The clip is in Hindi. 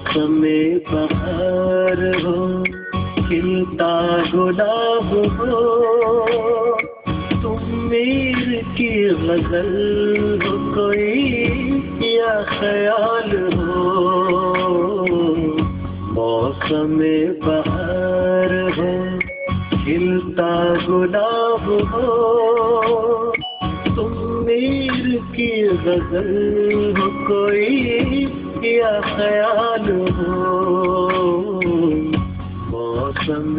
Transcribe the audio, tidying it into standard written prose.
मौसम बहार हो, खिलता गुलाब हो, तुम मेर की गजल हो कोई या ख्याल हो। मौसम बहार हो, खिलता गुलाब हो, तुम मेर की गजल हो कोई या ख्याल हो। मौसम